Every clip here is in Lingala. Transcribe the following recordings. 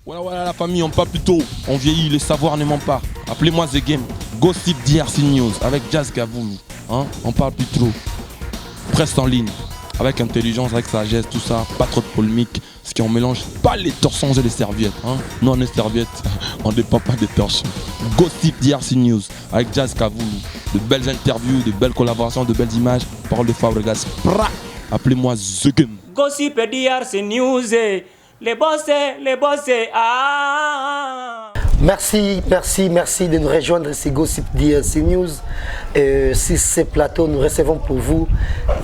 Voilà la famille, on parle plus tôt, on vieillit, le savoir ne ment pas. Appelez-moi The Game, Gossip DRC News avec Jazz Gavoulou. Hein? On parle plus trop. Presse en ligne, avec intelligence, avec sagesse, tout ça, pas trop de polémique. Ce qui on mélange pas les torsons et les serviettes. Hein? Nous on est serviettes, on ne dépend pas des torsons. Gossip DRC News avec Jazz Gavoulou. De belles interviews, de belles collaborations, de belles images. Parole de Fabregas. Appelez-moi The Game. Gossip DRC News. Les boss, ah. Merci de nous rejoindre ici Gossip DRC News. Sur ce plateau, nous recevons pour vous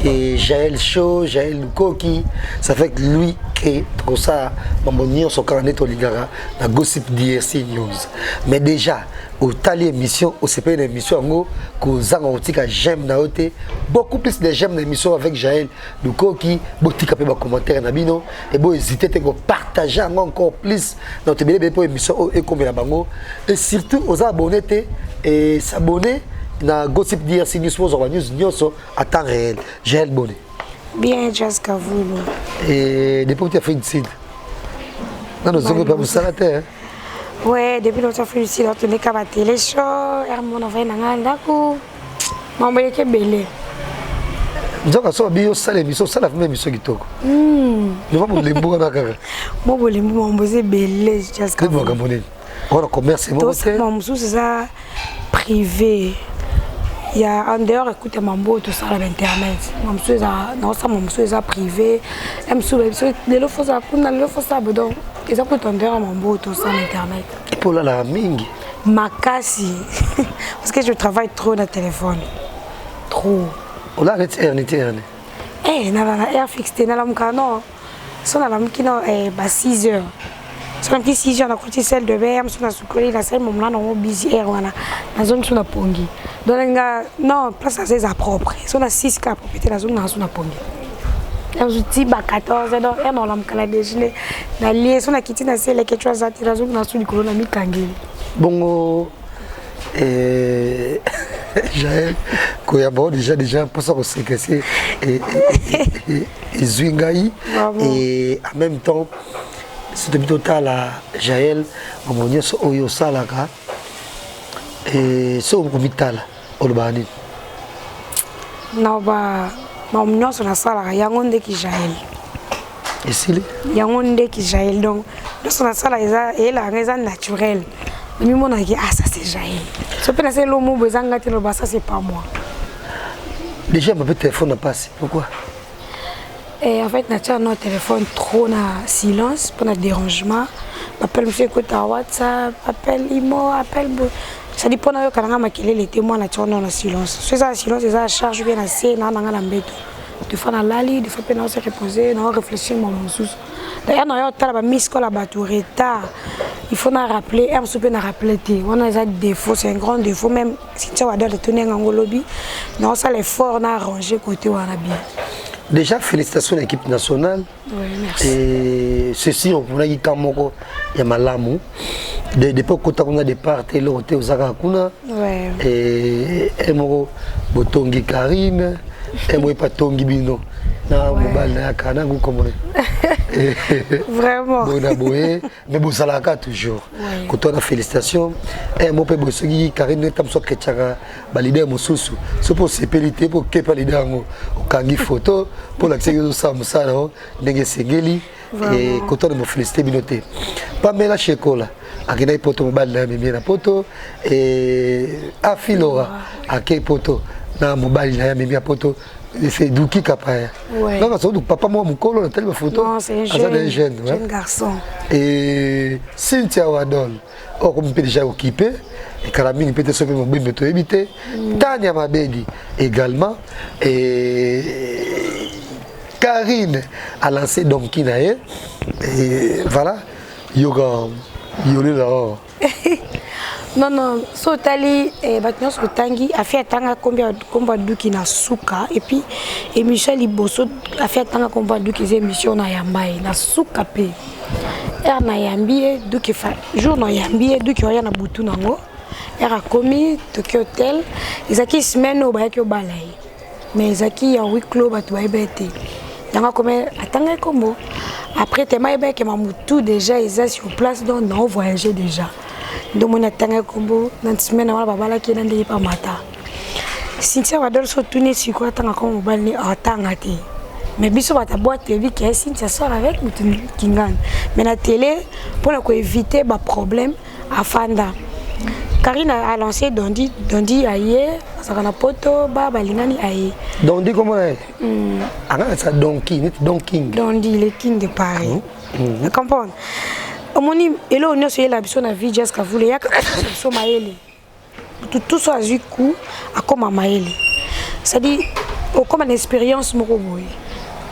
Jaël Cho, Jaël Lukoki. Ça fait que lui qui est ça, Mamonion, son carnet au Ligara, la Gossip DRC News. Mais déjà, au tali émission, au CP une émission, que Zangotika j'aime na ote, beaucoup plus de j'aime l'émission avec Jaël Lukoki, botika pe ba commentaire na bino et bon hésiter te partager encore plus notre belle émission et comme la bango et surtout aux abonnés et s'abonner na Gossip DRC News pour news nyoso à temps réel. Jaël Bonnet. Bien Jazz Gavoulou. Et depuis que tu as fait une site. Non, nous sommes pas vous salater. Ouais, depuis que tu as fait une site, tu n'es qu'à la télé show, et mon enfant n'a rien d'accord. Mon bébé est belé. Nous avons bien salé, mais ça la même mission qui toque. Nous avons les bons à la Mon bébé, mon bébé belé, Jazz Gavoulou. On a commerce, mon sous c'est ça privé. Il y a en dehors écoute mambo tout ça sur internet. Mon sous ça non ça mon sous ça privé. Même sous les fois ça kuna les fois ça donc ils ont tout en dehors mambo tout ça sur internet. Pour la mingi. Makasi parce que je travaille trop dans le téléphone. Trop. On a arrêté. Eh na la air fixé na la mukano. So na la mukino 6 heures. So na 6 heures na côté celle de BM so na sukoli la celle mon là non busy air wana. Na zone so na pongi. Donc non place c'est à propre. So na 6 cas propriété la zone na so na pongi. Ya zuti ba 14 donc et non la mukala déjeuner na lié so na kiti na celle que tu as zati la zone na so likolo na mikangeli. Bongo Jaël Koyabo déjà pour ça c'est que c'est et Zwingaï et en même temps c'est depuis total à Jaël on monnaie so oyo salaka et so komitala olbani non ba monnaie so na salaka yangonde ki Jaël et s'il yangonde ki Jaël donc so na salaka et la raison naturelle. Mais mon avis, ah ça c'est Jaël. Ce que c'est l'homme où ça c'est pas moi. Déjà mon téléphone n'a pas passé. Pourquoi? Et en fait, notre téléphone trop na silence pour notre dérangement. Appelle monsieur écoute à WhatsApp, appelle Imo, appelle. Ça dépend de quand on a maquillé les témoins naturellement na silence. C'est ça silence, c'est ça charge bien assez na na na mbeto. Des fois na lali, des fois on se reposer, on réfléchir mon sous. D'ailleurs, on a tala ba miss call la batterie retard. Il faut nous rappeler, on peut nous rappeler. On a des défauts, c'est un grand défaut. Même si tu as des tourner en lobby, non, ça l'effort, on a arrangé côté où on a bien. Déjà, félicitations à l'équipe nationale. Oui, merci. Et ceci, on a dit qu'il y a malamu. Depuis qu'on a départ, il y a oui. Et Botongi Karine, et Patongi Bino. Vraiment. Mais bon, ça l'a toujours. Quand on a félicitations, et moi, je suis Karine, je suis leader Moussousou. C'est pour se péliter, pour que les leader au Kangi photo, pour l'accès de ça, Nenge Segeli, et quand on a félicité, Binoté. Pamela Chekola, à Guinée Poto, Mobile, Mimina Poto, et Afilora, à Kei Poto, na Mobile, Mimina Poto. C'est Douki Kapaya. Non, c'est papa moi mon colo on tellement photo. Non, c'est un jeune garçon. Et Cynthia Wadol, comme peut déjà occupé et Karamine peut être mon bébé to éviter. Tania Mabedi également et Karine a lancé Donkey Nae et voilà yoga yolé là. Non, so tali batnos utangi a fait tanga combat duki na suka et puis et Michel Iboso a fait tanga combat duki c'est émission na yambai na suka pe er na yambi duki fa jour na yambi duki oya na butu nango er a commis Tokyo Hotel ezaki semaine au ba ki balai mais ezaki ya week clos batu ba ebete Dans comme attends comme après t'es bien que Mamoutou déjà ils sont sur place donc on voyager déjà. Donc on attend comme dans semaine on va bala qui dans des pas matin. Cynthia va donc se tourner sur quoi tant comme mobile ni attend até. Mais biso va ta boîte TV qui est Cynthia sort avec Kingan. Mais la télé pour éviter ba problème à Fanda. Karine a lancé Dondi aïe, ça a poto ba balingani aïe. Dondi comment est? Ah ça Dondi, Dondi le king de Paris. Tu comprends? Omoni elo on est la biso na vie jusqu'à vous les so maele. Tout ça a eu coup à comme maele. Ça dit comme une expérience moko boy.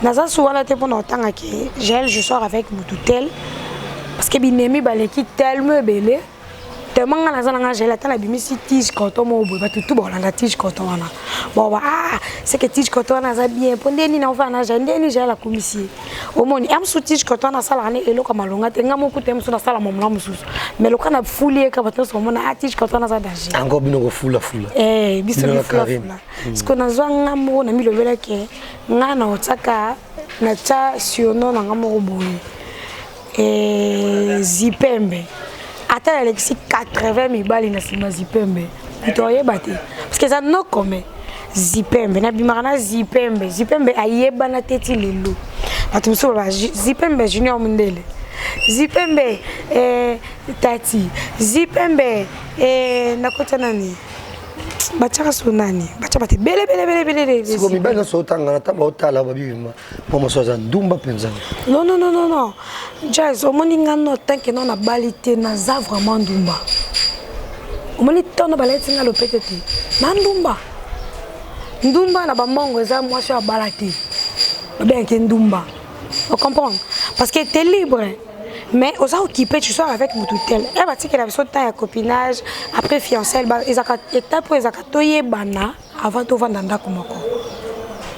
Naza souvent la te pendant temps que je sors avec mon toutel parce que binemi baleki tellement belé. Tellement que j'ai la tige coton mon boy tout bon la tige coton là bon c'est que tige coton ça bien pour ni na va na j'ai la commission au monde am sous tige coton na sala ne elo comme longa tenga mo ku tem na sala mo mla mususu mais le kana fouler ka bato so mona tige coton na za danger encore bino ko fula biso ni fula parce que na zwanga mo na mi le vela ke ngana otsaka na cha siono na ngamo boy Zipembe. Attends, Alexis, 80 000 balles dans Zipembe. Tu t'aurais battu. Parce que ça n'a comme Zipembe. Nabimarana Zipembe. Zipembe a yeba na teti lelo. Zipembe Junior Mundele. Zipembe Tati. Zipembe nakota nani. Bachaka sonani. Bacha bate bele. Si comme ben so tanga na tamba otala babima. Pomo so za ndumba penza. Non. Jazz, au moninga no tant que non na balité na za vraiment ndumba. Au moni tono balete na lopetete. Na ndumba. Ndumba na ba mongo za moi sur balate. Bien que ndumba. Vous comprenez? Parce que tu es libre. Mais aux gens occupés, tu sors avec mon toutel. Elle va dire qu'elle avait son temps de copinage, après fiançailles, ils ont étape pour les acatoyer bana avant de vendre dans kumoko.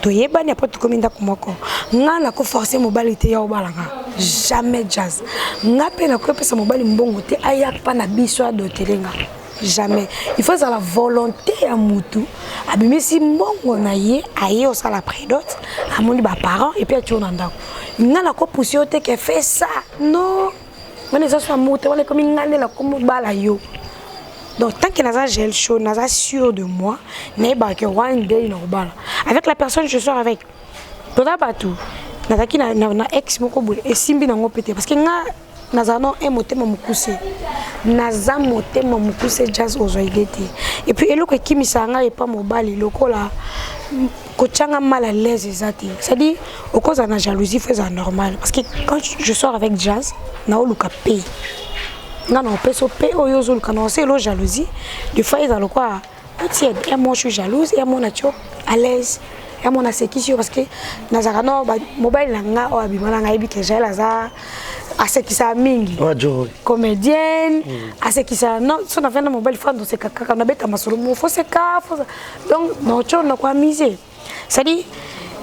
Toye bani après tout comme dans kumoko. Ngana ko forcer mobile te ya obalanga. Jamais jazz. Ngape na ko pesa mobile mbongo te aya pa na biso do telenga. Jamais. Il faut la volonté à mutu. Abimi si mbongo na ye aye au sala prédote, à mon ba parents et puis tu on ndako. Ngana ko pousser te que fait ça. Non. On est ça mutu, on est comme ngane la comme bala yo. Donc tant que naza gel chaud, naza sûr de moi, n'est pas que one day normal. Avec la personne je sors avec. Toda batu. Naza ki na ex moko boule et simbi na ngopete parce que nga nazano motema mukuse naza motema mukuse jazz ozoigete et puis eloko kimisanga et pas mobali lokola kochanga mal à l'aise ezati c'est dit au cause de jalousie fait ça normal parce que quand je sors avec jazz na oluka pe nga na peso pe oyozo luka na c'est lo jalousie des fois ils a quoi tiens et moi je suis jalouse et moi nacho à l'aise et moi na sécurité parce que nazaka no mobile nga o abimana nga ibike jela za à ce qui ça mingi comédienne à ce qui ça non son affaire na mobile fan c'est kaka na beta masolo mo faut se ka donc non tu na quoi miser ça dit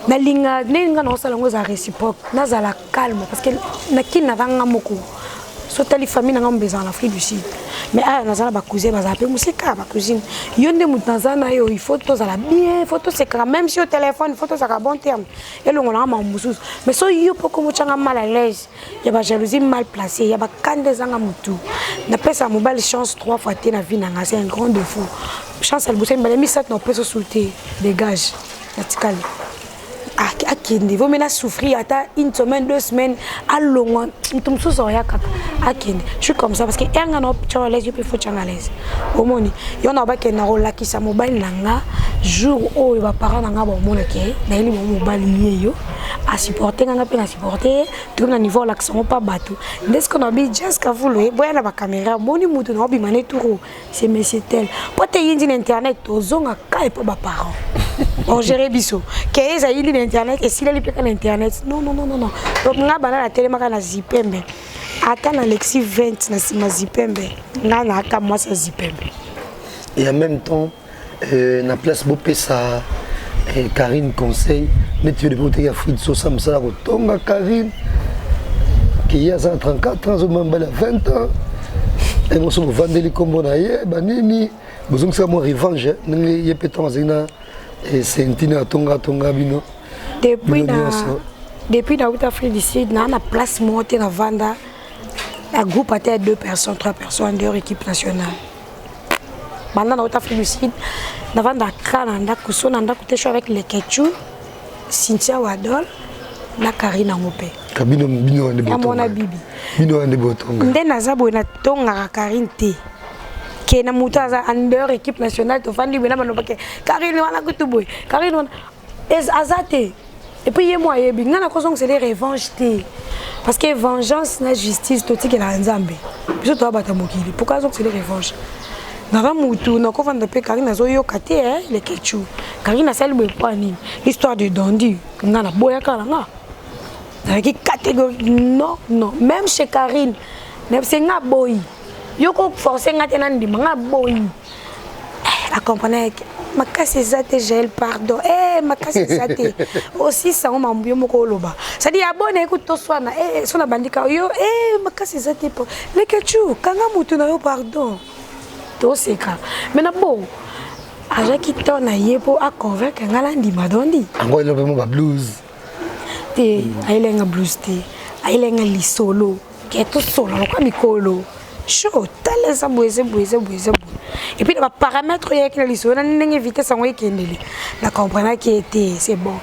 na linga ninga na sala ngo za réciproque na za la calme parce que na kina vanga moko so tali famille na ngombe en Afrique du Sud mais na za ba cousin ba za pe musika ba cousine yonde mutanzana yo il faut tous la bien photo c'est quand même sur téléphone photo ça ka bon terme et le ngona ma mususu mais so yo poko muchanga mal à l'aise ya ba jalousie mal placée ya ba kande zanga mutu na pesa mobile chance 3 fois te na vie na c'est un grand défaut chance elle bousse mbale mi sat na peso souté dégage natikali akende vaut maintenant souffrir à une semaine 2 semaines à long tout ça ça ya kaka akende je suis comme ça parce que enga no chale je peux faut changalaise au moni yo na ba ke na rola ki sa mobile nanga jour où il va parler nanga ba mona ke na ili mobile yo à supporter nanga pe na supporter tout na niveau l'accent pas bateau est-ce qu'on a bien just ka vouloir boya na ba caméra moni mutu na obi mané touro c'est monsieur tel pote yindi internet ozonga ka et pas ba parents on gère biso que ça yindi internet et s'il est lié à l'internet non donc nga bana la télé maka na Zipembe attends Alexis 20 na sima Zipembe nga na aka moi ça Zipembe et en même temps na place bopé ça Karine conseil mais tu devrais te faire de ça me ça tonga Karine qui a 34 ans au même 20 ans et moi je me vendre les combo na ye banini besoin que ça moi revanche ni yepetons zina et c'est une tonga bino depuis depuis dans l'Afrique du Sud, on a une place montée dans Vanda. Un groupe à 2 personnes, 3 personnes de leur équipe nationale. Maintenant, dans l'Afrique du Sud, on a un avec les Ketchou, Cynthia Wadol, la Karina Mopé. Kabino bino ne botonga. Amona bibi. Bino ne botonga. Ndena zabo na tonga Karine te. Ke na mutu aza under équipe nationale to fandi bena mano bake. Karine wana kutuboy. Karine wana azate. Et puis yemo yebi ngana ko c'est des revanches te. Parce que vengeance na justice to tike na nzambe. Biso to abata mokili. Pourquoi c'est des revanches? Nara mutu na ko fanda pe Karine zo yo kate le Ketchou. Karine asali boy pani. L'histoire de Dondi. Ngana boya kala nga. Avec catégorie non non même chez Karine c'est nga boy yoko forcer nga tena ndima nga boy la comprenez makasi zate gel pardon makasi zate aussi ça on m'embio moko loba ça dit abonné écoute to swana sona bandika yo makasi zate po le Ketchou kanga mutu na yo pardon to seka mais na bon aja ki tona yepo a convaincre nga la ndima Dondi ango lo mo ba blues ailenga blues te ailenga lisolo ke to solo kwa mikolo show tale sa boise et puis les paramètres il y a que lisolo na ndenge vitesse ngo ekendeli na comprendre que c'est bon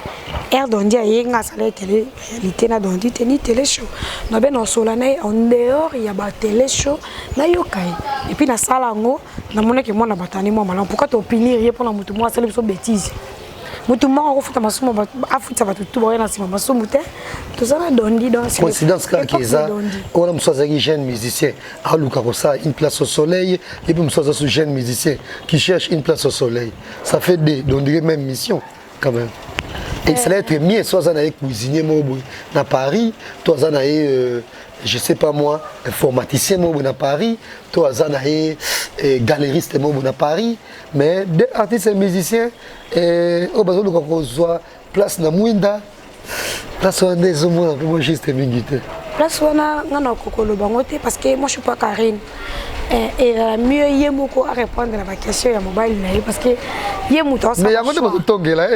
air Dondi ayenga sala télé réalité na Dondi teni télé show no ben on sola na en dehors il y a ba télé show na yokai et puis na sala ngo na mona ke mona batani mo malon pourquoi tu opinier rien pour na mutu mo sala so bêtise mutu mo ko futa masumo afuta batu tu boyena sima masumo te to sana Dondi dans coïncidence ka keza on a msoza jeune musicien a luka ko ça une place au soleil et puis msoza ce jeune musicien qui cherche une place au soleil ça fait des Dondi même mission quand même et ça être mieux soit na cuisinier mo na Paris toi ça na je sais pas moi informaticien mo na Paris toi ça na galeriste mo na Paris mais des artistes et musiciens au besoin de qu'on place na Mwinda place on des hommes un peu moins juste mingité place on a ngana kokolo bangote parce que moi je suis pas Karine et mieux yemoko à répondre à la question ya mobile na parce que yemuto ça mais yango de tongela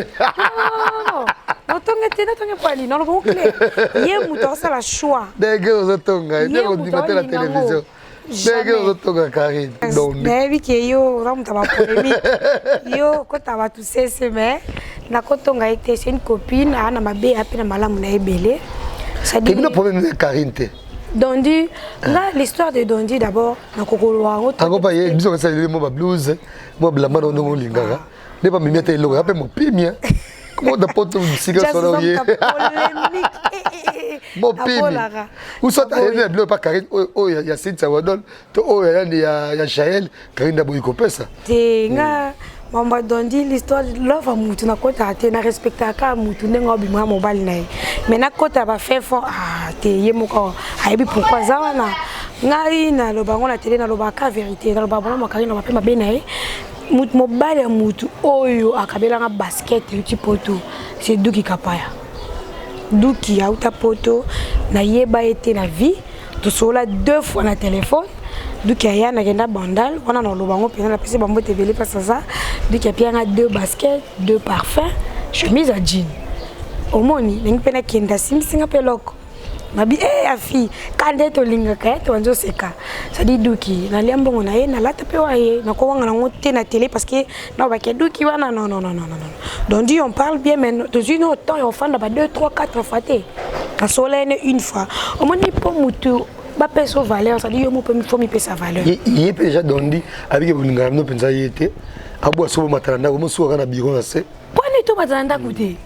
non tonga pas ali non le clair yemuto ça la choix des gars aux tonga des on dit matin la télévision des gars aux tonga Karine donc mais oui que yo ramu taba polémique yo ko taba tout c'est mais na ko tonga était c'est une copine ana mabe apena malamu na ebele ça dit le problème de Karine te Dondi là l'histoire de Dondi d'abord na kokolo wango tango ba ye biso ça le mo blues mo blama no ngo lingaka ne pas mimia te lo ape mo pimia comment da poto musique solo ye mo pimia ou soit elle ne pas Karine oh ya Cynthia Wadol to oh ya Jaël Karine da boy ko pesa te nga mamba Dondi l'histoire love mutu na kota te na respecta ka mutu ndengo bimwa mobile na mais na kota ba fait fort te yemoko aibi pourquoi ça wana ngai na loba ngona télé na loba ka vérité na loba bona Karine na pema benae mutu mobile ya mutu oyo akabela nga basket uti poto c'est Duki Kapaya Duki auta poto na yeba été na vie to sola 2 fois na téléphone Duki aya na genda bandal wana na loba ngo pena na pese bambo tebele pasa ça Duki apia nga 2 baskets 2 parfums chemise à jean omoni nengi pena kenda simsinga peloko mabi afi kande to linga ka to nzo seka ça dit Duki na liambongo na ye na lata pe wa ye na ko wanga na ngote na télé parce que na ba ke Duki wana non donc on parle bien mais dans une autre temps on fait ba 2 3 4 fois té na solene une fois omoni po mutu ba peso valeur ça dit yo mo pe mi faut mi pe sa valeur il est déjà Dondi avec bolinga no penza yete abo so matanda ko mo so kana biro na se poni to matanda koute.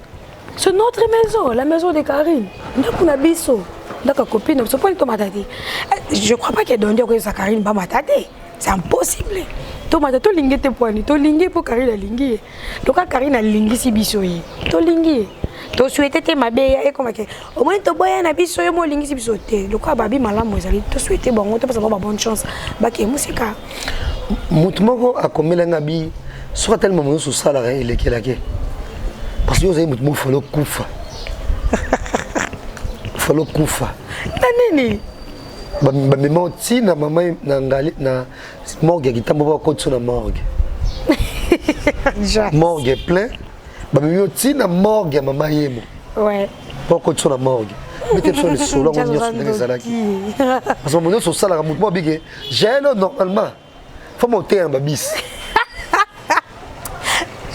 C'est notre maison, la maison de Karine. Nous avons biso, notre copine. Je ne crois pas que Dondi a Karine pas matate. C'est impossible. To matate to lingi te poani, to lingi pour Karine a lingi. Donc Karine a lingi si biso yi. To lingi. To souhaité te mabeya et comme que au moins to boya na biso yo mo lingi si biso te. Donc babi malamu ezali. To souhaité bon, to pas avoir bonne chance. Ba ke musika. Mutu moko akomela ngabi soit tellement mo so sala re ile kelake. Parce que vous avez dit faut le kufa. Faut kufa. Nani? Ba memo ti na mama na ngali na morgue qui tambo ko tsona morgue. Morgue plein. Ba memo ti na morgue mama yemo. Ouais. Pourquoi tu es la morgue? Mettez sur le sol, on y a sur les alaki. Parce que mon sur ça, la mouvement big. J'ai normalement. Faut monter un babis.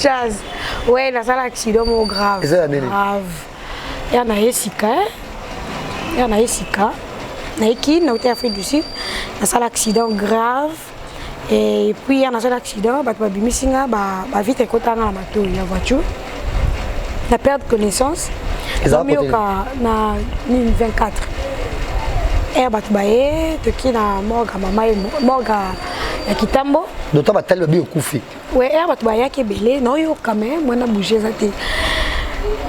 Jazz. Ouais, la salle accident grave. Grave. Il y en a Jessica. Il y en a Jessica. Naiki, na hôtel Afrique du Sud. La salle accident grave. Et puis il y a un accident, bah bimissinga, bah vite écouter dans la moto, la voiture. La perte de connaissance. Zomi oka na 24. Et bah tu baye, tu qui na morga mama morga ya kitambo. D'autant bah tel bébé au koufi. Ouais, et bah tu baye qui belé, non yo quand même, moi na bouger ça té.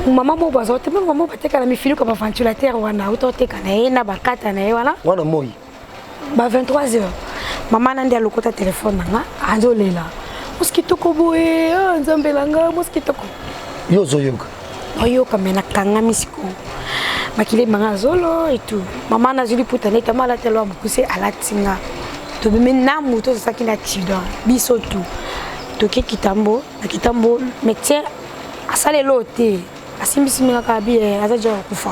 Maman mo bazo, te maman ba te kana mi filo comme ventilateur wana, auto te kana na bakata na wana. Wana moi. Bah 23h. Maman nandi a lokota téléphone nanga, azolela. Mosquito ko boye, nzambe langa mosquito ko. Yo zoyoka. Oyoka mena kanga misiko. Makile manga zolo et tout. Maman na zuli putane tama la telo amukuse alatinga. To bime na moto ça qui na accident. Biso tout. To ke kitambo, na kitambo médecin asale loté. Asimbisi minga ka bi azaja kufa.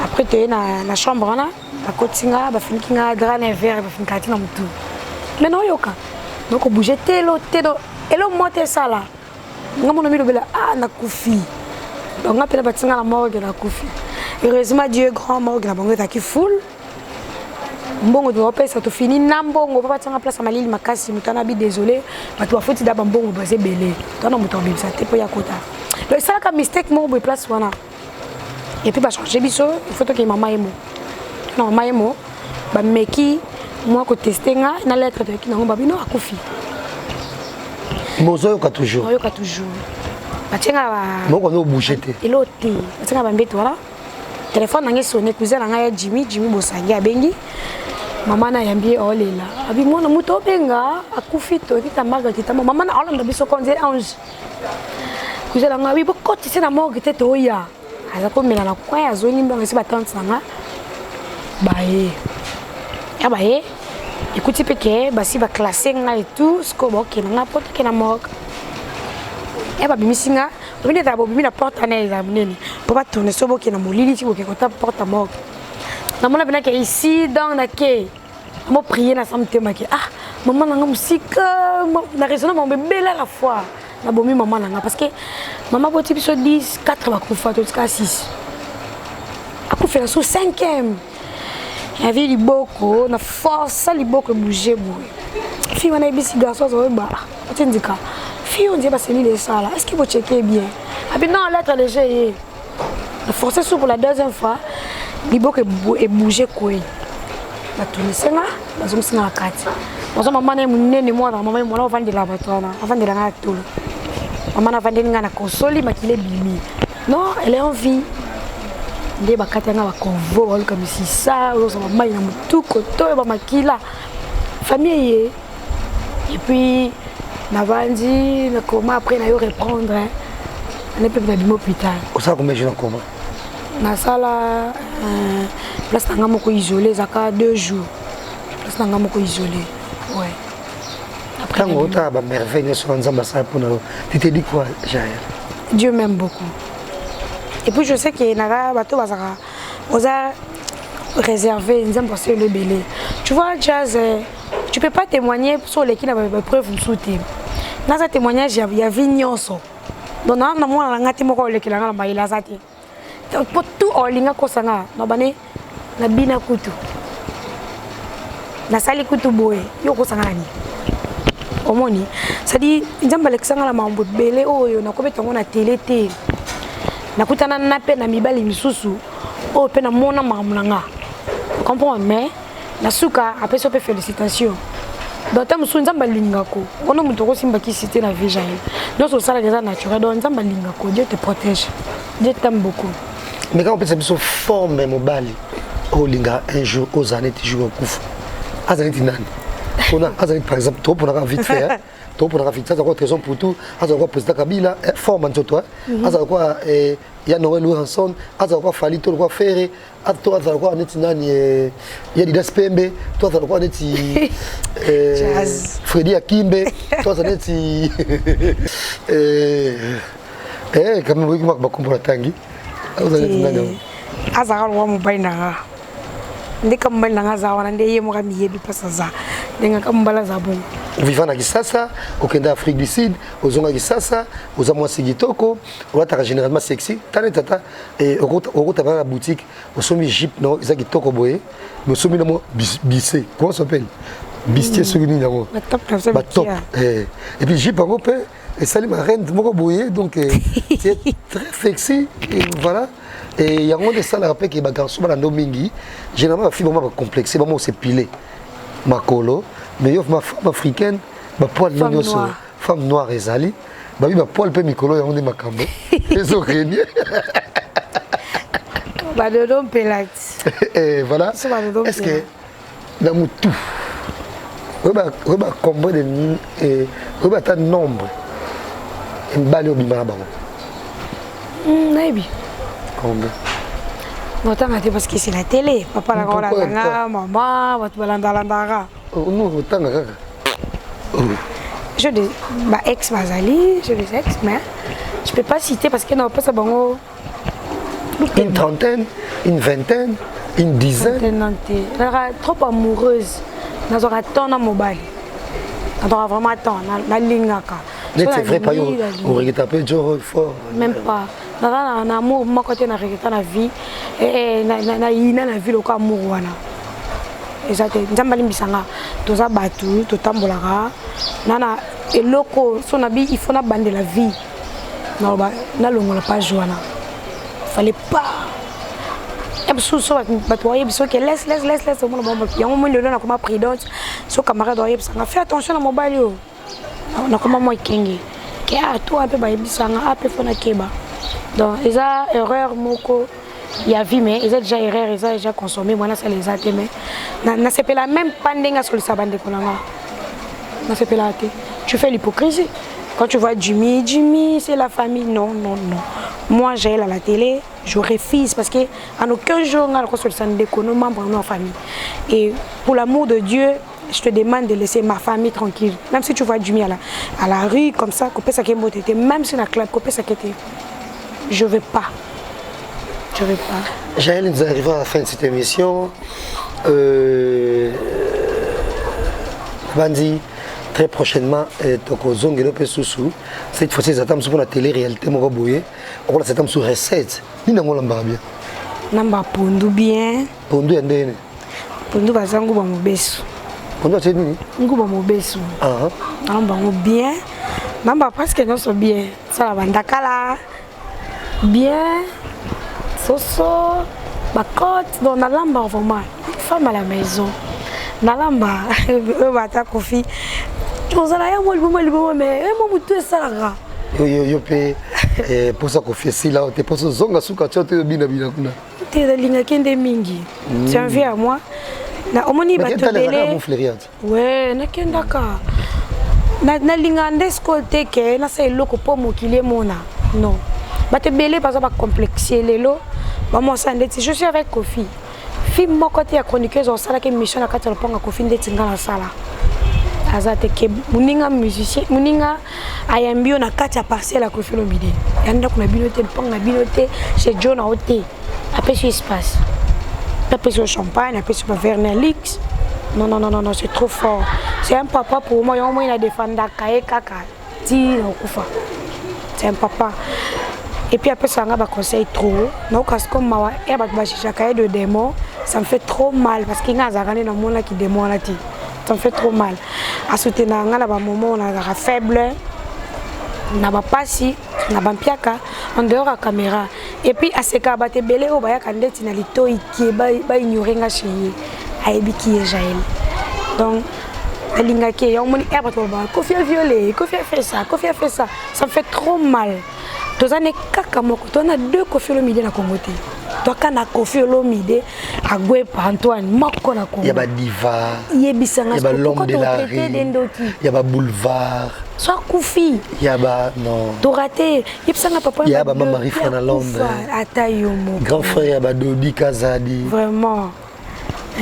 Après tu es na chambre là. Bakotinga bafinkinga drane vert bafinkatina mutu mais non yoka donc bouger telo elo mote sala ngamono mi lobela na kufi donc ngapela batinga la morgue na kufi heureusement Dieu grand morgue na bango taki full mbongo do pesa to fini na mbongo papa tanga place malili makasi mutana bi désolé batu bafuti da mbongo basé belé tona muto bimsa te po yakota le sala ka mistake mo bo place wana et puis ba changer biso il faut que maman emo non maïmo ba meki moi ko tester nga na lettre de kinango ba bino akufi mozo yoka toujours ba tsenga ba moko no bouger te eloti tsenga ba mbeto wala téléphone nanga sonné cousin nga ya Jimmy Bosangi abengi mama na yambi olela abi mona muto benga akufi to tita maga tita mama na olanda biso konze ange cousin nga bi bokoti sena morgue te to ya aza ko mela na kwa ya zoni mbanga si ba tante nga baye ya baye écoute peke basi ba classer nga et tout ce que bon kenanga porte kenamok ya ba bimisinga bimina ta bo bimina porte na examiner pour pas tourner so bo kenamolili ti bo ke kota porte mok na mona bina ke ici dans na ke mo prier na samte make maman nanga musique na raisonner mon bébé à la fois na bomi maman nanga parce que maman boti biso 10 4 ba kufa to 6 akufa na so 5e. Il y avait du boko, na force, les boko bouger bouger. Fille on a bisi garçon ça va. Tu dis quoi? Fille on dit bah c'est lui ça là. Est-ce qu'il faut checker bien? Ah ben non, lettre léger. La force sur pour la deuxième fois, les boko et bouger quoi. La tourner c'est là, la zone c'est la carte. Moi maman est mon nez moi, maman moi là on vend de la bateau là, on vend de la tout. Maman a vendu nga na console makile bimi. Non, elle est en vie. Nde bakatanga ba convo comme si ça ozo mama ina mutu koto ba makila famille et puis na vandi na comment après na yo reprendre on est peut être dans l'hôpital au ça combien je comment na sala place tanga moko isolé zaka 2 jours place tanga moko isolé ouais après on ta ba merveille sur nzamba ça pour nous tu te dis quoi Jaël? Dieu m'aime beaucoup. Et puis je sais que les bateaux ont réservé le belé. Tu vois, Jazz, tu ne peux pas témoigner sur les qui n'avaient pas preuve de soutien. Dans ce témoignage, il y avait Nyonso. Donc, on a dit que les gens ont pour tout en ligne, on a bina kutu. Na sali kutu boy, yo ko sangani. Omoni, ça dit, nzamba Alexandre la mambo belé oyo na ko betongo na télé té. Nakutana na pe na mibali misusu o pe na mona mamulanga comprends mais na suka après ça peut félicitations donc tam su nzamba lingako ono muto ko simba ki cité na vie jaïe donc ça sala déjà naturel donc nzamba lingako Dieu te protège Dieu t'aime beaucoup mais quand on peut se forme mobali o linga un jour aux années tu joues au coup azaniti nani on a azaniti par exemple toi pour la vite fait donc pour la vite ça quoi raison pour tout azakwa président Kabila forme en toi azakwa ya Noël Hanson azakwa fali to quoi faire ato azakwa neti nani ya Didas Pembe to azakwa neti Freddy Akimbe to azakwa neti quand même oui ma comprendre tangi azaka lowa mobali nanga nde ka mobali nanga aza wana nde ye moko miyebi mpasi aza ndenge ka mobali aza bongo vivant na Kisasa okende Afrique du Sud ozonga Kisasa oza mwasi kitoko olataka généralement sexy tane tata okota na boutique osomi jeep no eza kitoko boye mais osomi na mo bissé comment ça s'appelle bistier soki nini yango top et puis jeep yango pe esali ma reine moko boye donc c'est très sexy et voilà et yango de ça la rappelle que ba garçon ba ndo mingi généralement ba fille ba complexé ba mo se piler makolo mais yo ma femme africaine ba poil non yo femme noire ezali ba bi ba poil pe mikolo yango de makambo ezo renie ba dodo pelat et voilà est-ce que dans mutu ba combo de ba ta nombre mbali obimana bango nayebi combien notanga te parce que c'est la télé papa la kolandanga maman bato balandalandaka non otanga kaka je des bah ex bazali je des ex mais je peux pas citer parce que non pas ça bango une trentaine une vingtaine une dizaine trop amoureuse nazora tant na mobile nazora vraiment tant na lingaka c'est vrai pas yo on regrette un peu Joe fort même pas na amour moi côté na regrette na vie et na ina na vie le ko amour wana exact nzamba limbisanga toza batu totambolaka nana eloko so na bi il faut na bande la vie na longola pas joana fallait pas so bato oyebi soki laisse omona bomba yango moi lelo nakoma prudence so camarade oyebisanga fais attention na mobile yo nakoma moi kenge ke toi mpe bayebisanga ape fona keba donc eza erreur moko ya vie mais eza déjà erreur eza déjà consommé moi nasala eza te mais nasepela même pas ndenge asolisa bandeko nanga nasepela te tu fais l'hypocrisie quand tu vois Jimmy c'est la famille non moi j'ai à la télé je refuse parce que en aucun jour on a le membre de ma famille et pour l'amour de Dieu je te demande de laisser ma famille tranquille même si tu vois Jimmy à la rue comme ça même si la club je veux pas Jaël, nous arrivons à la fin de cette émission Bandi très prochainement tokozongelo pe susu cette fois-ci zatam sur la télé réalité moko boye on va zatam sur recette ni nango lamba bien namba pondu bien pondu ndene pondu bazangu ba mobesu pondu c'est nini nguba mobesu namba ngo bien namba presque non so bien ça la bandakala bien soso ba côte dans la lamba vraiment femme à la maison na lamba bata kofi tozala ya mo libo mais mo mutu esalaka yo pe pour ça kofi si là te pour zonga suka tchote bina kuna te linga kende mingi tu en viens à moi na omoni bato belé ouais na kendaka na linga ndesko te ke na sa eloko po mokili mona non bato belé pas ba complexer lelo ba mo sa ndeti je suis avec Kofi film moko te ya chroniqueuse on sala ke mission na kati ya ponga Kofi ndeti ngala sala azate ke muninga musicien muninga ayambio na kati ya parcelle Kofi Olomide yanda kuna binote ponga binote chez John a hoté après ce espace après ce champagne après ce Vernet Lix non c'est trop fort c'est un papa pour moi il a défendu kae kaka ti na kufa c'est un papa et puis après ça on a conseil trop non parce que mawa et ba chichaka de démon ça me fait trop mal parce qu'il y a des gens qui démon là ça me fait trop mal à soutenir nga na ba moment on a faible na ba pasi na ba mpiaka en dehors à caméra et puis à ce cas ba te belé o ba ya kandeti na litoi qui ba ignorer nga chérie ayebi qui est Jaël donc alinga ke ya moni e ba to ba Kofi a violé Kofi a fait ça ça me fait trop mal tozane kaka moko tona deux Kofi Olomide na Congoté toi kana Kofi Olomide agwe pa Antoine moko na Congo ya ba diva yebisanga ya ba l'homme de la rue ya ba boulevard soit Kofi ya ba non to raté yebisanga papa ya ba Marie Fana Londres ata yo moko grand frère ya ba Dodi Kazadi vraiment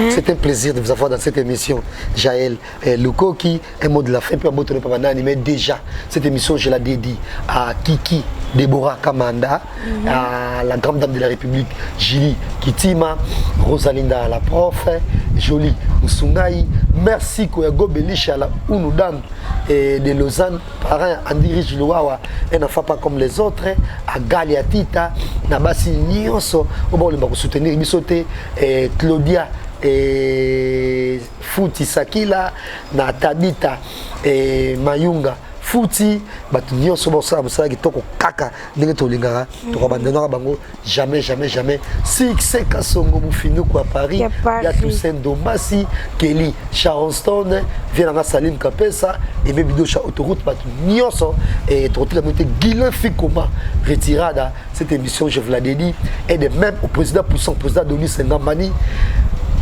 C'est un plaisir de vous avoir dans cette émission. Jaël Lukoki, un mot de la fin, puis un mot de la mais déjà, cette émission, je la dédie à Kiki Déborah Kamanda, à la grande dame de la République, Julie Kitima, Rosalinda la prof, Jolie Moussungaï, merci Koyago Belisha, la Unudam de Lausanne, parrain Andirich Louawa, un enfant pas comme les autres, à Galia Tita, Nabasi Nyonso, on va soutenir Bissoté, Claudia. Et Fouti Sakila, na Tabita et Mayunga Fouti, batu nyonso bosala mosala kitoko kaka ndenge tolingaka tokabandana bango jamais succès Kasongo Mufinu à Paris, il y a Toussaint Dombasi, Kelly Charleston, Vienanga Salim Kapesa et Bebido cha autoroute batu nyonso et trotter la montée Guilain Fikoma retirada cette émission je vous la dédie et de même au président Poussin président Denis Sengambani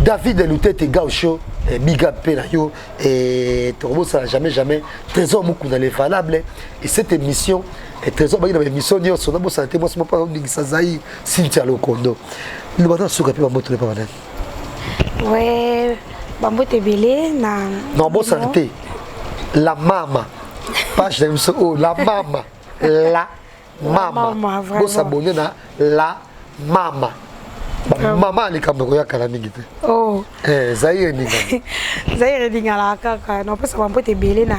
David Loutete Gaucho, Biga Penayo, et Torbo, ça jamais, Trésor Moukouna les valables. Et cette émission, Trésor Bagui dans l'émission, son nom, ça a été moi, c'est mon parent, Sazaï, Cynthia Lokondo. Le matin, ce qu'on a pu pas mal. Ouais, Bambo Tebele, non, bon, ça a été la mama. Page d'émission, oh, la mama. La mama. Bon, s'abonner à la mama. Maman ali kamero kala mingi te. Oh. Zaire ninga. Zaire ninga la kaka. Non pas ça te belé na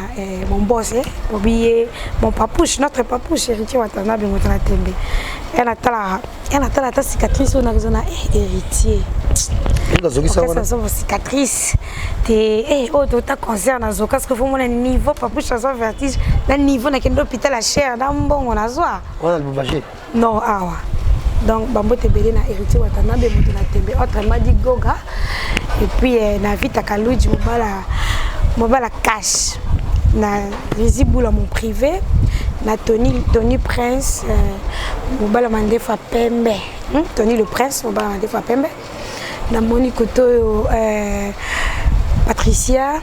mon boss oublié mon papouche notre papouche héritier watana bi motana tembe. Elle a ta cicatrice on a zona héritier. Ça sont cicatrices. Te oh ta concerne na zo parce que faut mon niveau papouche ça vertige. Le niveau na kendo hôpital la chair na mbongo na zo. On a le bouger. Non awa. Donc Bambo Tebele na héritier Watanabe motona tembe autrement dit Goga et puis na vita Kaluji mobala cash na visible mon privé na Tony Prince mobala mandefa pembe Tony le Prince mobala mandefa pembe na moni koto Patricia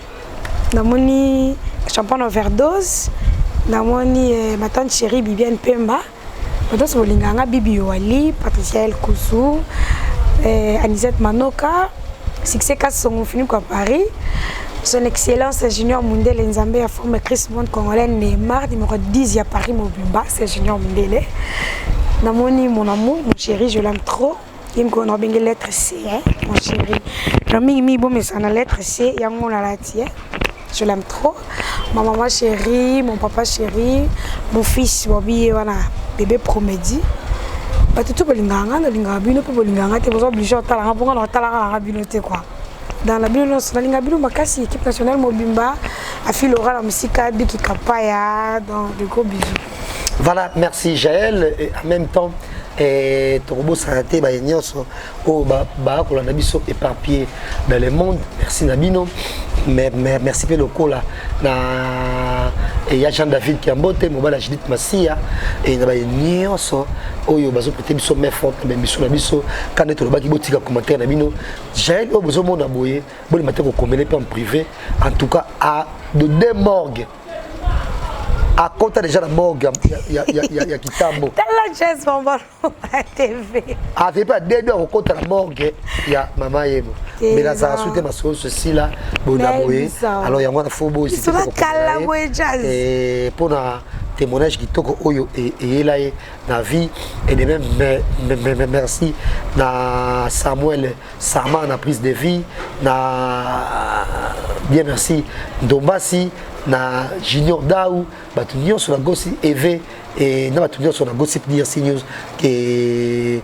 na moni champagne overdose na moni ma tante chérie Bibiane Pemba. Madame Bolinganga, Bibi Wali, Patricia El Kousou, Anisette Manoka, Succès Kasongo fini à Paris. Son Excellence Junior Mundele Nzambe a formé Chris Monde Congolais Neymar, numéro 10 à Paris Mobimba, c'est Junior Mundele. Namoni mon amour, mon chéri, je l'aime trop. Il me connaît bien lettre C, mon chéri. J'ai bon mais ça la lettre C, il y a mon la tienne. Je l'aime trop. Ma maman chérie, mon papa chéri, mon fils Bobby, voilà, bébé Promédie. Bah tout bolinganga, na linga bino pe bolinganga, t'es besoin obligé à talanga pour qu'on talanga la binoté quoi. Dans la bino, na linga bino makasi équipe nationale Mobimba, a fait Laura la musique à Biki Kapaya, dans de gros bisous. Voilà, merci Jaël et en même temps Torbo Santé ba nyonso o ba ko la biso éparpillé dans le monde. Merci Nabino. Mais merci pe lokola na et ya Jean David Kiambote mobala Judith Massia et na ba nyonso oyo bazo prêter biso mais forte mais biso na biso quand to ba ki botika commentaire Nabino. Jaël o besoin mon aboyer bon matin ko commener en privé en tout cas à de deux morgues. À compter déjà la morgue, il y a Kitambo. T'as la chaise pour voir la TV. Ah, c'est pas dès qu'on compte la morgue, il y a Maman Yemo. Mais là, ça a sauté ma sauce, ceci là, Bonaboé. Alors, il y a un faux beau ici. C'est la jazz. Et pour un témoignage qui toque Oyo et là, la vie, et de même, merci na Samuel Sama, na prise de vie, na bien merci Dombasi. Na Junior Daou, Batunion sur la Gossip EV et na Batunion sur la Gossip DRC News que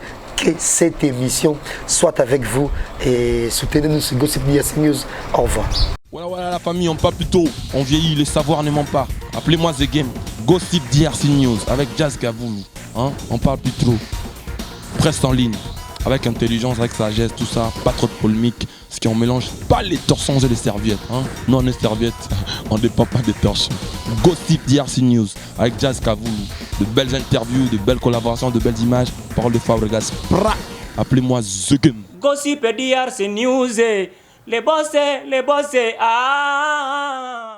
cette émission soit avec vous et soutenez-nous sur Gossip DRC News. Au revoir. Voilà la famille, on parle plus tôt, on vieillit, les savoirs ne mentent pas. Appelez-moi The Game, Gossip DRC News avec Jazz Gavoulou. On parle plus trop. Presse en ligne, avec intelligence, avec sagesse, tout ça, pas trop de polémique. Ce qui on mélange pas les torchons et les serviettes. Non, les serviettes, on ne dépend pas des torchons. Gossip DRC News avec Jazz Gavoulou. De belles interviews, de belles collaborations, de belles images. Parole de Fabregas. Appelez-moi The Game. Gossip DRC News. Les bossés, ah.